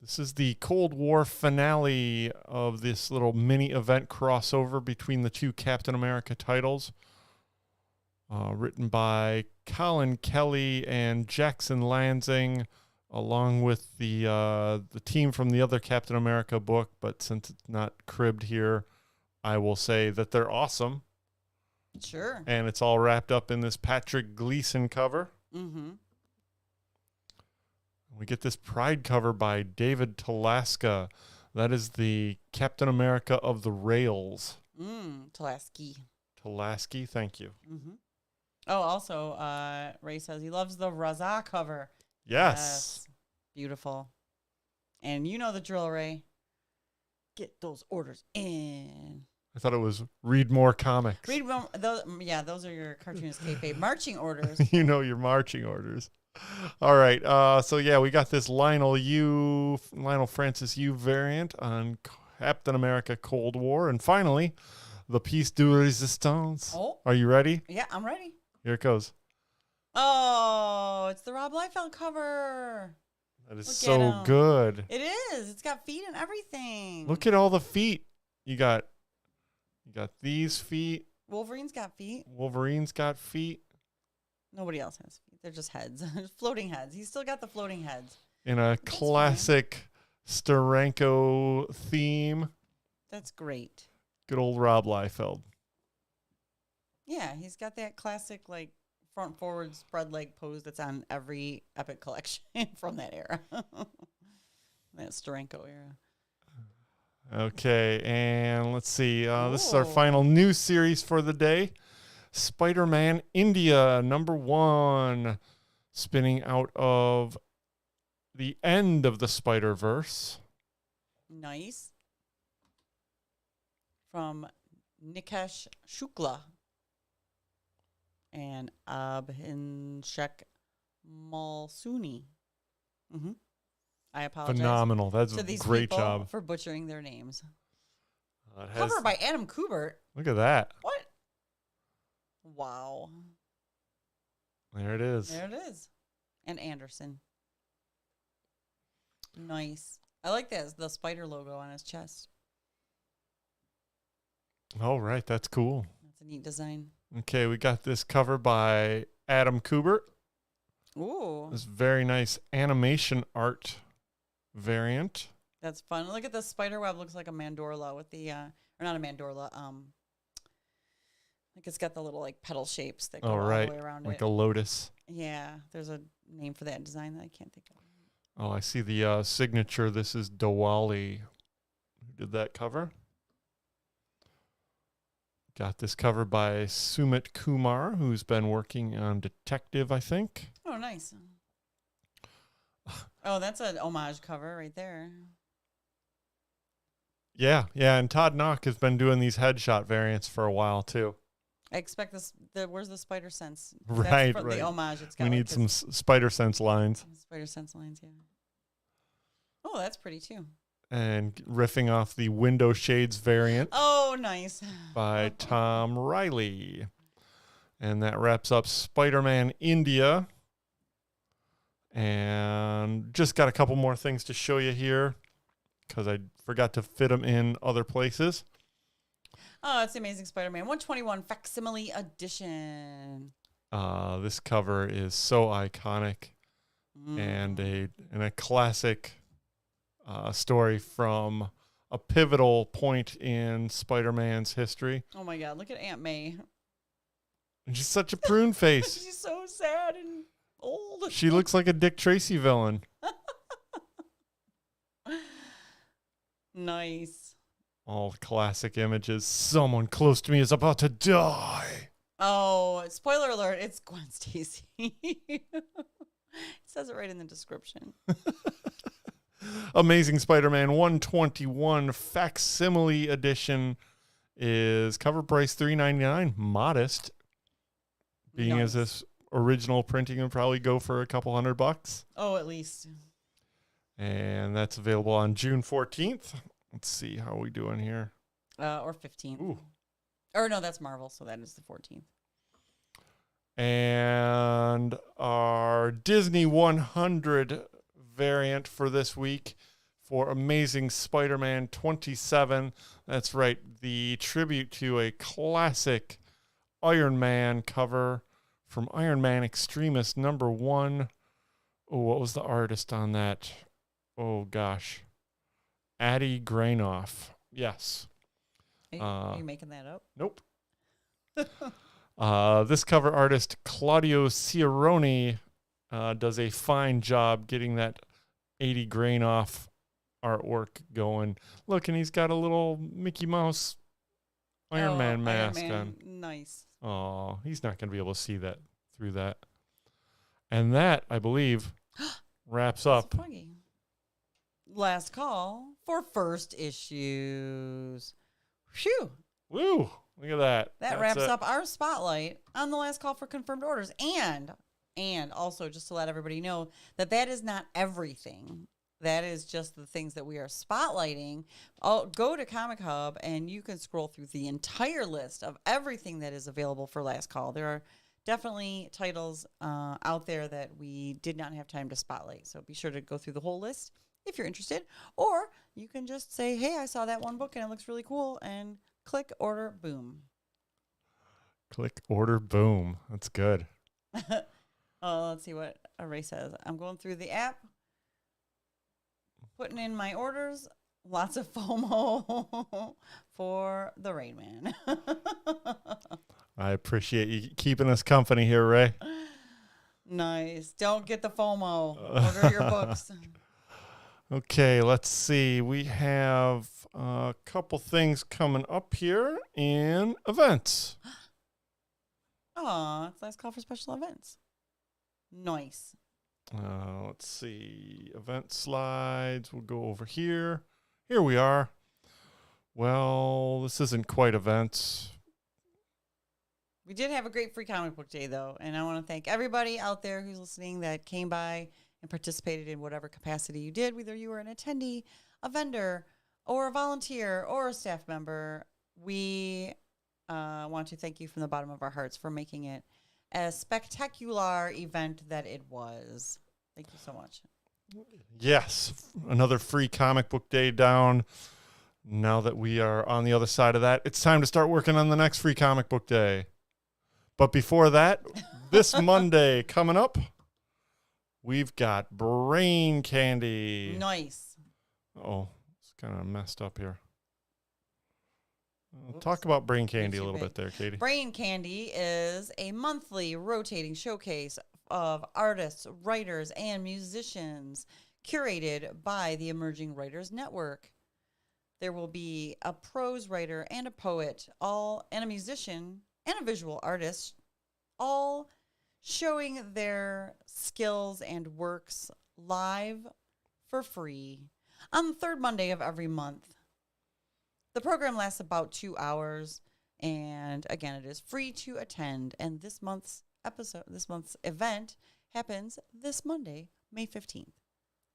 this is the Cold War finale of this little mini event crossover between the two Captain America titles. Written by Colin Kelly and Jackson Lansing, along with the team from the other Captain America book. But since it's not cribbed here, I will say that they're awesome. Sure. And it's all wrapped up in this Patrick Gleason cover. Mm-hmm. We get this Pride cover by David Talaska. That is the Captain America of the Rails. Tulaski. Talaski, thank you. Mm-hmm. Oh, also, Ray says he loves the Raza cover. Yes. Beautiful. And you know the drill, Ray. Get those orders in. I thought it was read more comics. Read more. Those are your cartoonist kayfabe marching orders. You know your marching orders. All right. So, yeah, we got this Lionel Francis Yu variant on Captain America Cold War. And finally, the Piece de Resistance. Oh. Are you ready? Yeah, I'm ready. Here it goes. Oh, it's the Rob Liefeld cover. That is so good. It is. It's got feet and everything. Look at all the feet. You got these feet. Wolverine's got feet. Wolverine's got feet. Nobody else has feet. They're just heads. Floating heads. He's still got the floating heads. In a classic Steranko theme. That's great. Good old Rob Liefeld. Yeah, he's got that classic, like, front forward spread leg pose that's on every Epic collection from that era. That Steranko era. Okay, and let's see. This is our final news series for the day. Spider-Man India #1, spinning out of the end of the Spider-Verse. Nice. From Nikesh Shukla and Abhinshek Malsuni. Mm-hmm. I apologize. Phenomenal. That's to a these great people job. for butchering their names. Cover by Adam Kubert. Look at that. What? Wow. There it is. There it is. And Anderson. Nice. I like that, the spider logo on his chest. All right, that's cool. That's a neat design. Okay, we got this cover by Adam Kubert. Ooh. This very nice animation art variant. That's fun. Look at the spider web. Looks like a mandorla with the, or not a mandorla. Like it's got the little like petal shapes that go all the way around like it. a lotus. Yeah, there's a name for that design that I can't think of. Oh, I see the signature. This is Diwali. Who did that cover? Got this cover by Sumit Kumar, who's been working on Detective, I think. Oh, nice. Oh, that's an homage cover right there. Yeah, and Todd Knock has been doing these headshot variants for a while too. I expect this. Where's the spider sense? Right, That's right. the homage. It's got We like need some his spider sense lines. spider sense lines. Yeah. Oh, that's pretty too. And riffing off the window shades variant Oh, nice. by Tom Riley. And that wraps up Spider-Man India. And just got a couple more things to show you here because I forgot to fit them in other places. Oh, it's the Amazing Spider-Man 121 Facsimile Edition. This cover is so iconic and a classic story from a pivotal point in Spider-Man's history. Oh my God! Look at Aunt May. And she's such a prune face. She's so sad and old. She looks like a Dick Tracy villain. Nice. All the classic images. Someone close to me is about to die. Oh, spoiler alert! It's Gwen Stacy. It says it right in the description. Amazing Spider-Man 121 Facsimile Edition is cover price $3.99. Modest. Being as this original printing would probably go for a couple $100. Oh, at least. And that's available on June 14th. Let's see how we doing here. Or 15th. Ooh. Or no, that's Marvel, so that is the 14th. And our Disney 100 variant for this week for Amazing Spider-Man 27. That's right, the tribute to a classic Iron Man cover from Iron Man Extremis #1. Oh, what was the artist on that? Oh, gosh. Addie Grainoff. Yes. Are you making that up? Nope. This cover artist, Claudio Ciarone, does a fine job getting that 80 Grainoff artwork going. Look, and he's got a little Mickey Mouse Iron Man mask on. Nice. Oh, he's not going to be able to see that through that. And that, I believe, wraps up. Last call for first issues. Phew. Woo! Look at that. That wraps up our spotlight on the last call for confirmed orders. And also, just to let everybody know that is not everything. That is just the things that we are spotlighting. Go to Comic Hub and you can scroll through the entire list of everything that is available for last call. There are definitely titles out there that we did not have time to spotlight. So be sure to go through the whole list if you're interested. Or you can just say, hey, I saw that one book and it looks really cool, and click, order, boom. Click, order, boom. That's good. Let's see what Ray says. I'm going through the app, putting in my orders. Lots of FOMO for the Rain Man. I appreciate you keeping us company here, Ray. Nice. Don't get the FOMO. Order your books. Okay, let's see. We have a couple things coming up here in events. It's last call for special events. Nice. Let's see. Event slides. We'll go over here. Here we are. Well, this isn't quite events. We did have a great free comic book day, though, and I want to thank everybody out there who's listening that came by and participated in whatever capacity you did, whether you were an attendee, a vendor, or a volunteer, or a staff member. We want to thank you from the bottom of our hearts for making it a spectacular event that it was. Thank you so much. Yes, another free comic book day down. Now that we are on the other side of that, it's time to start working on the next free comic book day. But before that, this Monday coming up, we've got Brain Candy. Nice. Oh, it's kind of messed up here. Talk about Brain Candy a little bit there, Katie. Brain Candy is a monthly rotating showcase of artists, writers, and musicians curated by the Emerging Writers Network. There will be a prose writer and a poet, and a musician and a visual artist, all showing their skills and works live for free on the third Monday of every month. The program lasts about 2 hours, and again, it is free to attend. And this month's event happens this Monday, May 15th,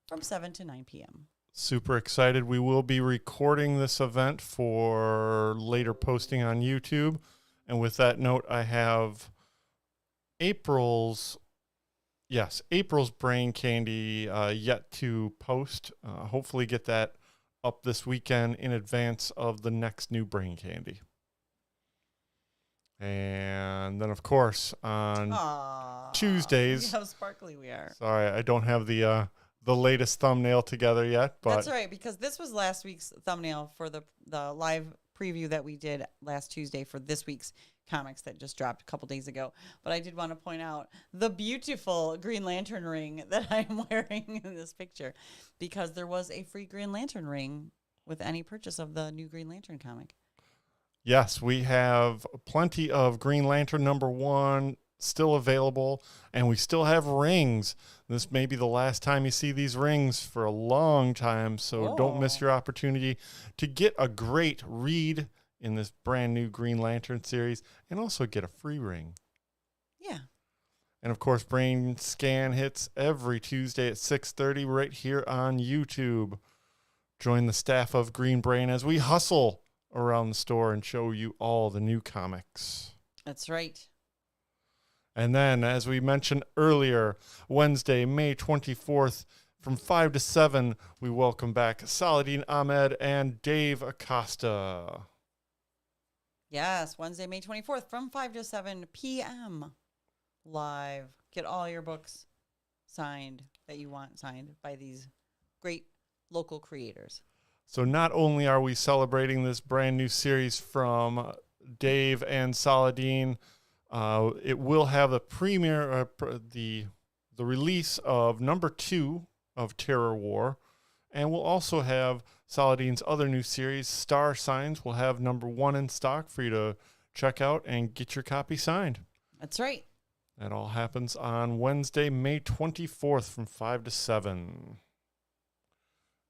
from 7 to 9 p.m. Super excited. We will be recording this event for later posting on YouTube. And with that note, I have April's brain candy yet to post. Hopefully get that up this weekend in advance of the next new brain candy. And then, of course, on Tuesdays. How sparkly we are. Sorry, I don't have the latest thumbnail together yet. But that's right, because this was last week's thumbnail for the live preview that we did last Tuesday for this week's comics that just dropped a couple days ago. But I did want to point out the beautiful Green Lantern ring that I'm wearing in this picture, because there was a free Green Lantern ring with any purchase of the new Green Lantern comic. Yes, we have plenty of Green Lantern #1 still available, and we still have rings. This may be the last time you see these rings for a long time, so don't miss your opportunity to get a great read in this brand new Green Lantern series and also get a free ring. Yeah. And of course, BrainScan hits every Tuesday at 6:30 right here on YouTube. Join the staff of Green Brain as we hustle around the store and show you all the new comics. That's right. And then, as we mentioned earlier, Wednesday, May 24th, from 5 to 7, we welcome back Saladin Ahmed and Dave Acosta. Yes, Wednesday, May 24th, from 5 to 7 p.m. live. Get all your books signed that you want signed by these great local creators. So not only are we celebrating this brand new series from Dave and Saladin, it will have the premiere, the release of #2 of Terror War, and we'll also have Saladin's other new series, Star Signs. We'll have #1 in stock for you to check out and get your copy signed. That's right. That all happens on Wednesday, May 24th from 5 to 7.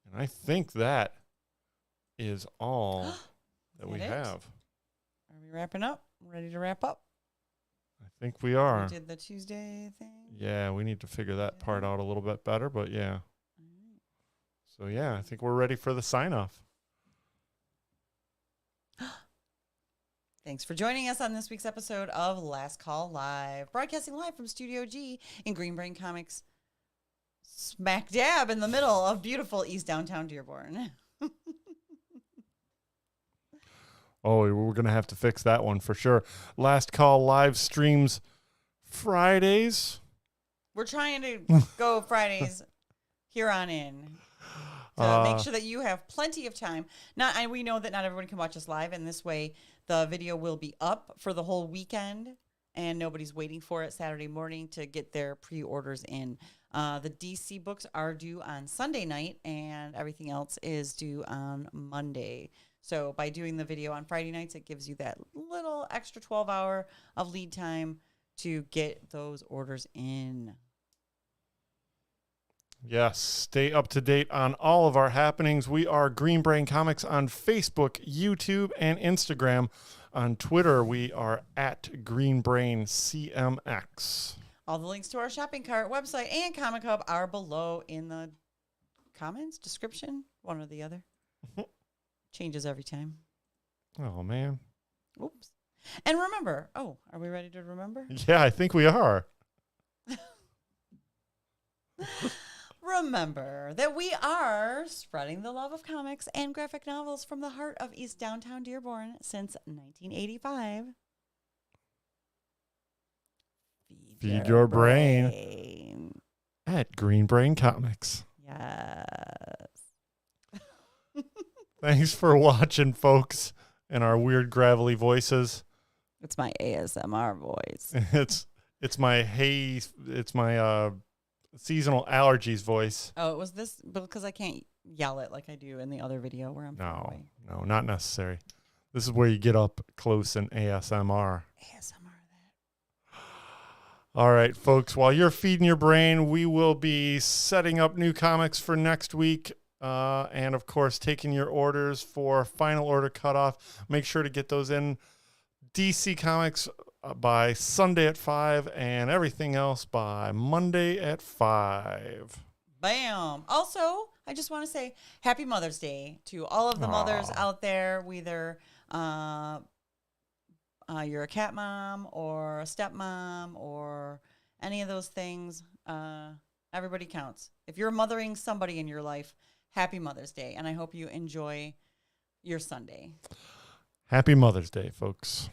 And I think that is all that we have. Are we wrapping up? Ready to wrap up? I think we are. We did the Tuesday thing. Yeah, we need to figure that part out a little bit better, but yeah. So yeah, I think we're ready for the sign off. Thanks for joining us on this week's episode of Last Call Live, broadcasting live from Studio G in Green Brain Comics, smack dab in the middle of beautiful East Downtown Dearborn. Oh, we're going to have to fix that one for sure. Last Call Live streams Fridays. We're trying to go Fridays here on in to make sure that you have plenty of time. We know that not everyone can watch us live, and this way the video will be up for the whole weekend, and nobody's waiting for it Saturday morning to get their pre-orders in. The DC books are due on Sunday night, and everything else is due on Monday. So by doing the video on Friday nights, it gives you that little extra 12-hour of lead time to get those orders in. Yes, stay up to date on all of our happenings. We are Green Brain Comics on Facebook, YouTube, and Instagram. On Twitter, we are at Green Brain CMX. All the links to our shopping cart, website, and Comic Hub are below in the comments, description, one or the other. Changes every time. Oh, man. Oops. And remember, are we ready to remember? Yeah, I think we are. Remember that we are spreading the love of comics and graphic novels from the heart of East Downtown Dearborn since 1985. Feed your brain at Green Brain Comics. Yes. Thanks for watching, folks, and our weird gravelly voices. It's my ASMR voice. It's my seasonal allergies voice. Oh, it was this because I can't yell it like I do in the other video where I'm far away. No, not necessary. This is where you get up close and ASMR. All right, folks, while you're feeding your brain, we will be setting up new comics for next week. And of course, taking your orders for final order cutoff. Make sure to get those in DC Comics by Sunday at 5 and everything else by Monday at 5. Bam. Also, I just want to say Happy Mother's Day to all of the mothers out there, whether you're a cat mom or a stepmom or any of those things. Everybody counts. If you're mothering somebody in your life, Happy Mother's Day. And I hope you enjoy your Sunday. Happy Mother's Day, folks.